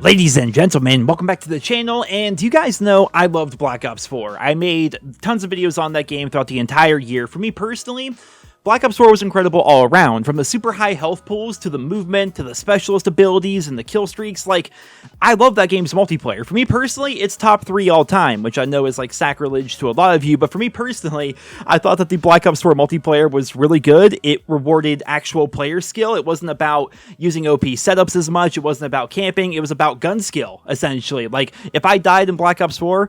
Ladies and gentlemen, welcome back to the channel, and you guys know I loved Black Ops 4. I made tons of videos on that game throughout the entire year. For me personally, Black Ops 4 was incredible all around, from the super high health pools to the movement to the specialist abilities and the kill streaks. Like, I love that game's multiplayer. For me personally, it's top 3 all time, which I know is like sacrilege to a lot of you, but for me personally, I thought that the Black Ops 4 multiplayer was really good. It rewarded actual player skill. It wasn't about using OP setups as much. It wasn't about camping. It was about gun skill, essentially. Like, if I died in Black Ops 4,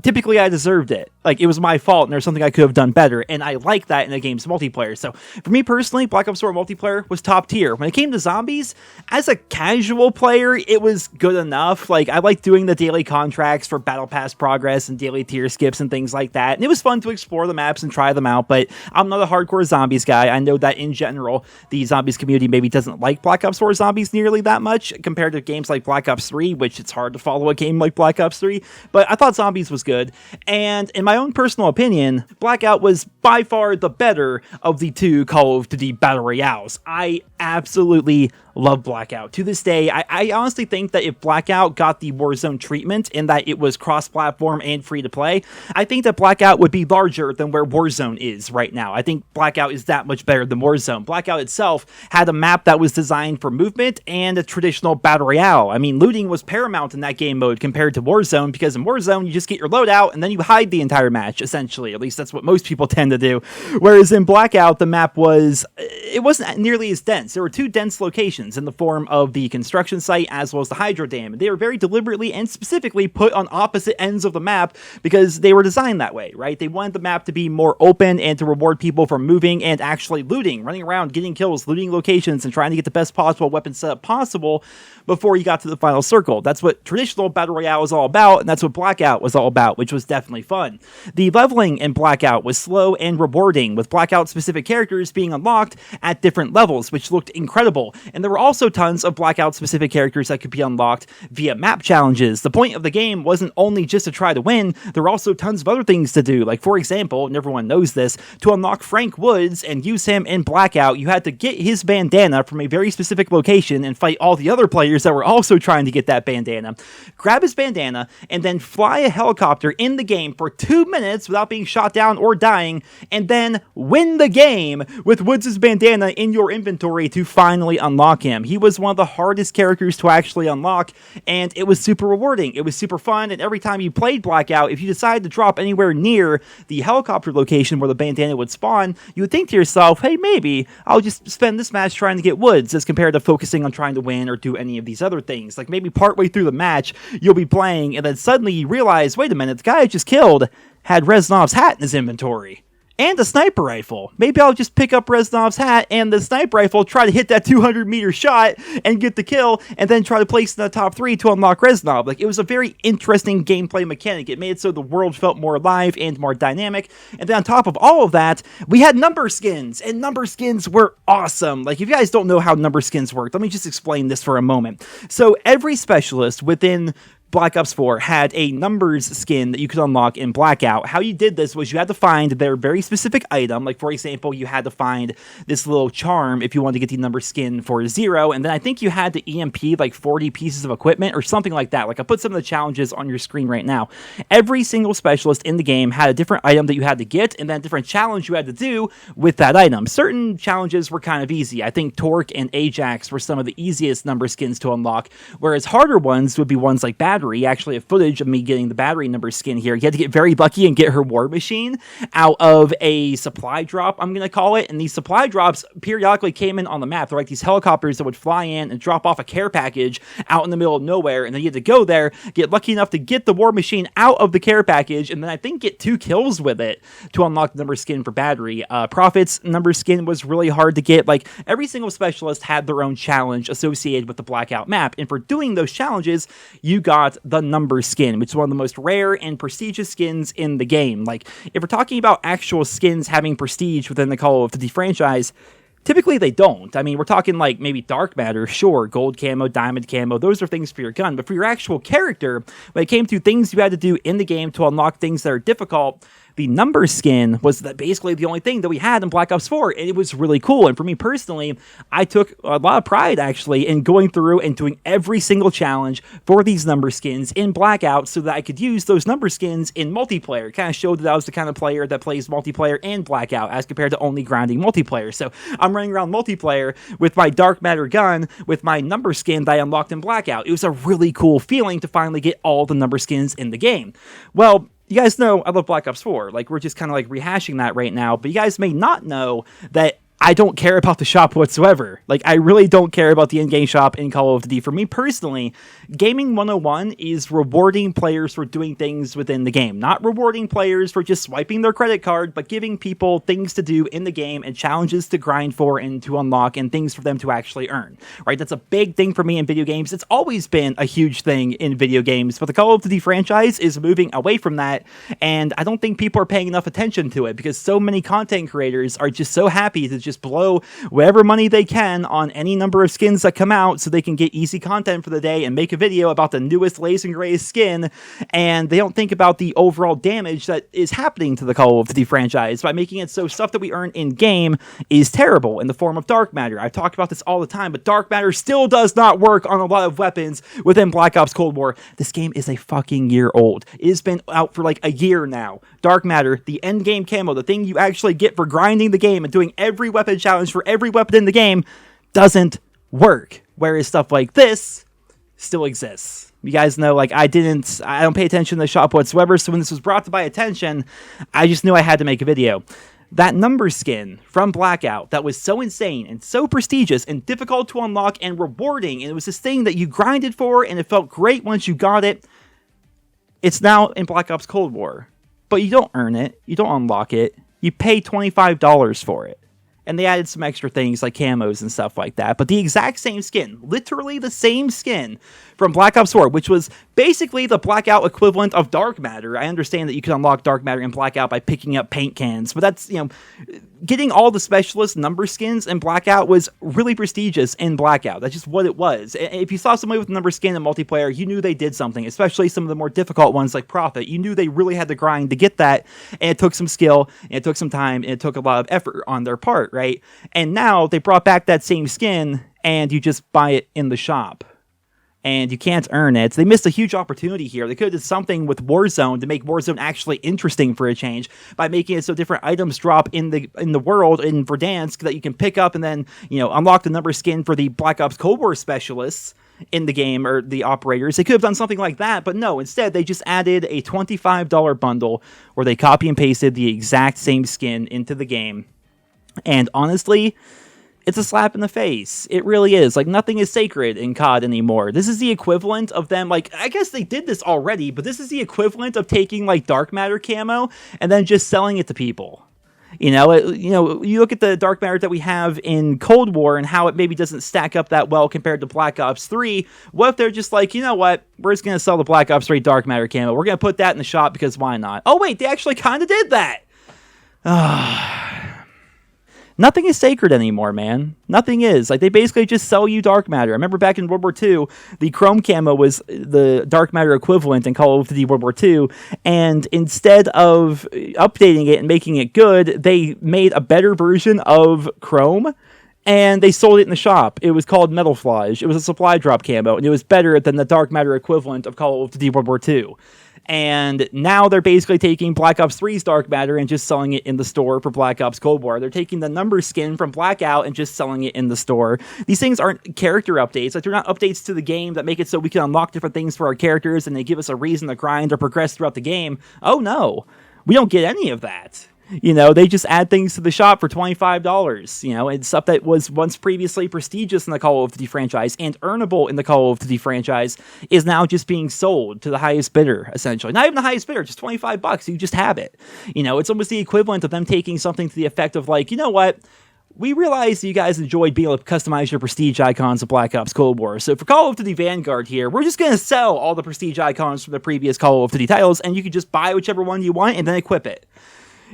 typically I deserved it. Like, it was my fault and there's something I could have done better, and I like that in a game's multiplayer. So for me personally, Black Ops 4 multiplayer was top tier. When it came to zombies, as a casual player, it was good enough. Like, I liked doing the daily contracts for battle pass progress and daily tier skips and things like that, and it was fun to explore the maps and try them out, but I'm not a hardcore zombies guy. I know that in general, the zombies community maybe doesn't like Black Ops 4 zombies nearly that much compared to games like Black Ops 3, which it's hard to follow a game like Black Ops 3, but I thought zombies was good. And in my own personal opinion, Blackout was by far the better of the two Call of Duty Battle Royales. I absolutely love Blackout. To this day, I honestly think that if Blackout got the Warzone treatment in that it was cross-platform and free-to-play, I think that Blackout would be larger than where Warzone is right now. I think Blackout is that much better than Warzone. Blackout itself had a map that was designed for movement and a traditional Battle Royale. I mean, looting was paramount in that game mode compared to Warzone, because in Warzone, you just get your loadout and then you hide the entire match, essentially. At least that's what most people tend to do. Whereas in Blackout, the map it wasn't nearly as dense. There were 2 dense locations in the form of the construction site as well as the hydro dam, and they were very deliberately and specifically put on opposite ends of the map because they were designed that way, right? They wanted the map to be more open and to reward people for moving and actually looting, running around, getting kills, looting locations, and trying to get the best possible weapon setup possible before you got to the final circle. That's what traditional Battle Royale was all about, and that's what Blackout was all about, which was definitely fun. The leveling in Blackout was slow and rewarding, with Blackout-specific characters being unlocked at different levels, which looked incredible, and there were also tons of Blackout-specific characters that could be unlocked via map challenges. The point of the game wasn't only just to try to win, there were also tons of other things to do. Like, for example, and everyone knows this, to unlock Frank Woods and use him in Blackout, you had to get his bandana from a very specific location and fight all the other players that were also trying to get that bandana. Grab his bandana, and then fly a helicopter in the game for 2 minutes without being shot down or dying, and then win the game with Woods' bandana in your inventory to finally unlock him. He was one of the hardest characters to actually unlock, and it was super rewarding. It was super fun, and every time you played Blackout, if you decided to drop anywhere near the helicopter location where the bandana would spawn, you would think to yourself, hey, maybe I'll just spend this match trying to get Woods as compared to focusing on trying to win or do any of these other things. Like, maybe partway through the match, you'll be playing, and then suddenly you realize, wait a minute, the guy I just killed had Reznov's hat in his inventory. And a sniper rifle. Maybe I'll just pick up Reznov's hat and the sniper rifle, try to hit that 200-meter shot and get the kill, and then try to place in the top 3 to unlock Reznov. Like, it was a very interesting gameplay mechanic. It made it so the world felt more alive and more dynamic. And then on top of all of that, we had number skins, and number skins were awesome. Like, if you guys don't know how number skins work, let me just explain this for a moment. So every specialist within Black Ops 4 had a numbers skin that you could unlock in Blackout. How you did this was you had to find their very specific item. Like, for example, you had to find this little charm if you wanted to get the number skin for 0, and then I think you had to EMP like 40 pieces of equipment or something like that. Like, I put some of the challenges on your screen right now. Every single specialist in the game had a different item that you had to get, and then a different challenge you had to do with that item. Certain challenges were kind of easy. I think Torque and Ajax were some of the easiest number skins to unlock, whereas harder ones would be ones like Battery. Actually, have footage of me getting the Battery number skin here. You had to get very lucky and get her war machine out of a supply drop, I'm going to call it. And these supply drops periodically came in on the map. They're like these helicopters that would fly in and drop off a care package out in the middle of nowhere. And then you had to go there, get lucky enough to get the war machine out of the care package, and then I think get 2 kills with it to unlock the number skin for Battery. Prophet's number skin was really hard to get. Like, every single specialist had their own challenge associated with the Blackout map. And for doing those challenges, you got the number skin, which is one of the most rare and prestigious skins in the game. Like, if we're talking about actual skins having prestige within the Call of Duty franchise, typically they don't. I mean, we're talking like maybe dark matter, sure, gold camo, diamond camo, those are things for your gun, but for your actual character, when it came to things you had to do in the game to unlock things that are difficult, the number skin was basically the only thing that we had in Black Ops 4, and it was really cool. And for me personally, I took a lot of pride actually in going through and doing every single challenge for these number skins in Blackout so that I could use those number skins in multiplayer. It kind of showed that I was the kind of player that plays multiplayer and Blackout as compared to only grinding multiplayer. So I'm running around multiplayer with my dark matter gun with my number skin that I unlocked in Blackout. It was a really cool feeling to finally get all the number skins in the game. Well, you guys know I love Black Ops 4. Like, we're just kind of like rehashing that right now, but you guys may not know that I don't care about the shop whatsoever. Like, I really don't care about the in-game shop in Call of Duty. For me personally, Gaming 101 is rewarding players for doing things within the game. Not rewarding players for just swiping their credit card, but giving people things to do in the game and challenges to grind for and to unlock and things for them to actually earn. Right? That's a big thing for me in video games. It's always been a huge thing in video games, but the Call of Duty franchise is moving away from that, and I don't think people are paying enough attention to it because so many content creators are just so happy to just blow whatever money they can on any number of skins that come out so they can get easy content for the day and make a video about the newest, latest, and greatest skin, and they don't think about the overall damage that is happening to the Call of Duty franchise by making it so stuff that we earn in-game is terrible in the form of dark matter. I've talked about this all the time, but dark matter still does not work on a lot of weapons within Black Ops Cold War. This game is a fucking year old. It has been out for like a year now. Dark matter, the end game camo, the thing you actually get for grinding the game and doing every weapon challenge for every weapon in the game, doesn't work. Whereas stuff like this still exists. You guys know, like, I don't pay attention to the shop whatsoever, so when this was brought to my attention, I just knew I had to make a video. That number skin from Blackout that was so insane and so prestigious and difficult to unlock and rewarding, and it was this thing that you grinded for and it felt great once you got it, it's now in Black Ops Cold War. But you don't earn it, you don't unlock it, you pay $25 for it. And they added some extra things like camos and stuff like that. But the exact same skin, literally the same skin from Black Ops 4, which was basically the Blackout equivalent of dark matter. I understand that you can unlock dark matter in Blackout by picking up paint cans, but that's, getting all the specialist number skins in Blackout was really prestigious in Blackout. That's just what it was. If you saw somebody with a number skin in multiplayer, you knew they did something, especially some of the more difficult ones like Prophet. You knew they really had to grind to get that, and it took some skill, and it took some time, and it took a lot of effort on their part, right? And now they brought back that same skin, and you just buy it in the shop. And you can't earn it. They missed a huge opportunity here. They could have did something with Warzone to make Warzone actually interesting for a change by making it so different items drop in the world in Verdansk that you can pick up and then, unlock the number skin for the Black Ops Cold War specialists in the game, or the operators. They could have done something like that, but no, instead they just added a $25 bundle where they copy and pasted the exact same skin into the game. And honestly, it's a slap in the face. It really is. Like, nothing is sacred in COD anymore. This is the equivalent of them, like, I guess they did this already, but this is the equivalent of taking, like, dark matter camo and then just selling it to people. You look at the dark matter that we have in Cold War and how it maybe doesn't stack up that well compared to Black Ops 3. What if they're just like, you know what? We're just going to sell the Black Ops 3 dark matter camo. We're going to put that in the shop because why not? Oh, wait, they actually kind of did that. Nothing is sacred anymore, man. Nothing is. Like, they basically just sell you dark matter. I remember back in World War II, the chrome camo was the dark matter equivalent in Call of Duty World War II, and instead of updating it and making it good, they made a better version of chrome, and they sold it in the shop. It was called Metalflage. It was a supply drop camo, and it was better than the dark matter equivalent of Call of Duty World War II. And now they're basically taking Black Ops 3's dark matter and just selling it in the store for Black Ops Cold War. They're taking the number skin from Blackout and just selling it in the store. These things aren't character updates. Like, they're not updates to the game that make it so we can unlock different things for our characters and they give us a reason to grind or progress throughout the game. Oh no, we don't get any of that. They just add things to the shop for $25, and stuff that was once previously prestigious in the Call of Duty franchise and earnable in the Call of Duty franchise is now just being sold to the highest bidder, essentially. Not even the highest bidder, just $25. You just have it. It's almost the equivalent of them taking something to the effect of like, you know what? We realize you guys enjoyed being able to customize your prestige icons of Black Ops Cold War. So for Call of Duty Vanguard here, we're just going to sell all the prestige icons from the previous Call of Duty titles, and you can just buy whichever one you want and then equip it.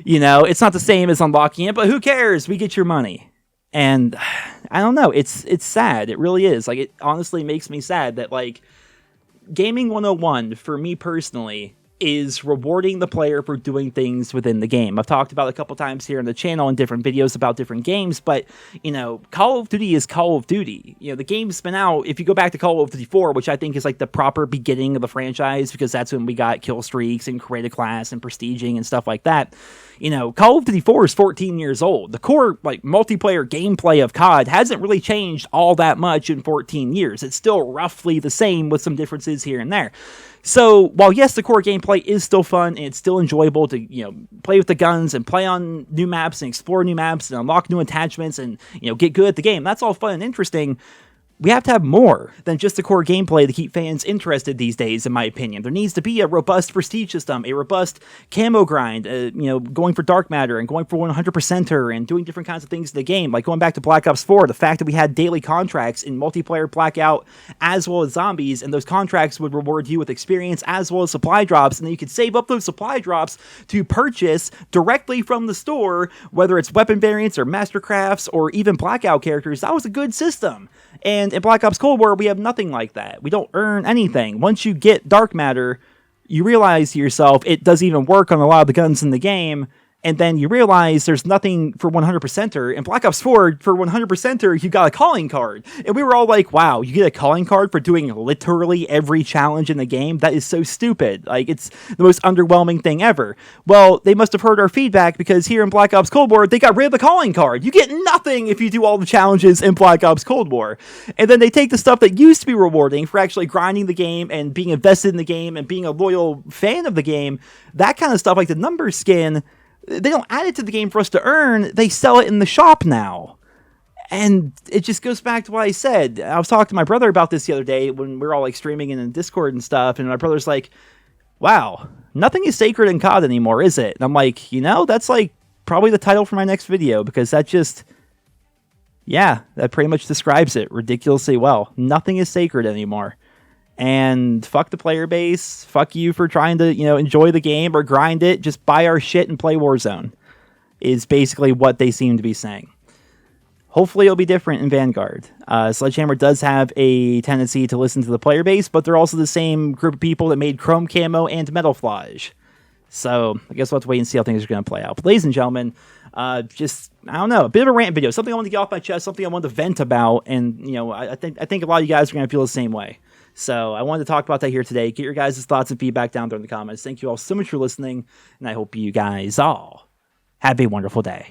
It's not the same as unlocking it, but who cares? We get your money. And I don't know. It's sad. It really is. Like, it honestly makes me sad that, like, Gaming 101, for me personally, is rewarding the player for doing things within the game. I've talked about it a couple times here on the channel in different videos about different games, but, you know, Call of Duty is Call of Duty. You know, the game's been out, if you go back to Call of Duty 4, which I think is like the proper beginning of the franchise, because that's when we got kill streaks and create a class and prestiging and stuff like that. You know, Call of Duty 4 is 14 years old. The core, like, multiplayer gameplay of COD hasn't really changed all that much in 14 years. It's still roughly the same with some differences here and there. So, while yes, the core gameplay is still fun, and it's still enjoyable to, you know, play with the guns and play on new maps and explore new maps and unlock new attachments and, you know, get good at the game, that's all fun and interesting. We have to have more than just the core gameplay to keep fans interested these days, in my opinion. There needs to be a robust prestige system, a robust camo grind, you know, going for dark matter and going for 100%er and doing different kinds of things in the game. Like going back to Black Ops 4, the fact that we had daily contracts in multiplayer Blackout as well as zombies, and those contracts would reward you with experience as well as supply drops, and then you could save up those supply drops to purchase directly from the store, whether it's weapon variants or mastercrafts or even Blackout characters. That was a good system. And in Black Ops Cold War, we have nothing like that. We don't earn anything. Once you get dark matter, you realize to yourself it doesn't even work on a lot of the guns in the game. And then you realize there's nothing for 100%er. In Black Ops 4, for 100%er, you got a calling card. And we were all like, wow, you get a calling card for doing literally every challenge in the game? That is so stupid. Like, it's the most underwhelming thing ever. Well, they must have heard our feedback, because here in Black Ops Cold War, they got rid of the calling card. You get nothing if you do all the challenges in Black Ops Cold War. And then they take the stuff that used to be rewarding for actually grinding the game and being invested in the game and being a loyal fan of the game, that kind of stuff, like the number skin, they don't add it to the game for us to earn. They sell it in the shop now. And it just goes back to what I said. I was talking to my brother about this the other day when we were all like streaming in Discord and stuff. And my brother's like, wow, nothing is sacred in COD anymore, is it? And I'm like, you know, that's like probably the title for my next video, because that just, yeah, that pretty much describes it ridiculously well. Nothing is sacred anymore. And fuck the player base, fuck you for trying to, you know, enjoy the game or grind it, just buy our shit and play Warzone, is basically what they seem to be saying. Hopefully it'll be different in Vanguard. Sledgehammer does have a tendency to listen to the player base, but they're also the same group of people that made Chrome Camo and Metalflage. So I guess we'll have to wait and see how things are going to play out. But ladies and gentlemen, just, I don't know, a bit of a rant video, something I wanted to get off my chest, something I wanted to vent about, and, you know, I think a lot of you guys are going to feel the same way. So I wanted to talk about that here today. Get your guys' thoughts and feedback down there in the comments. Thank you all so much for listening, and I hope you guys all have a wonderful day.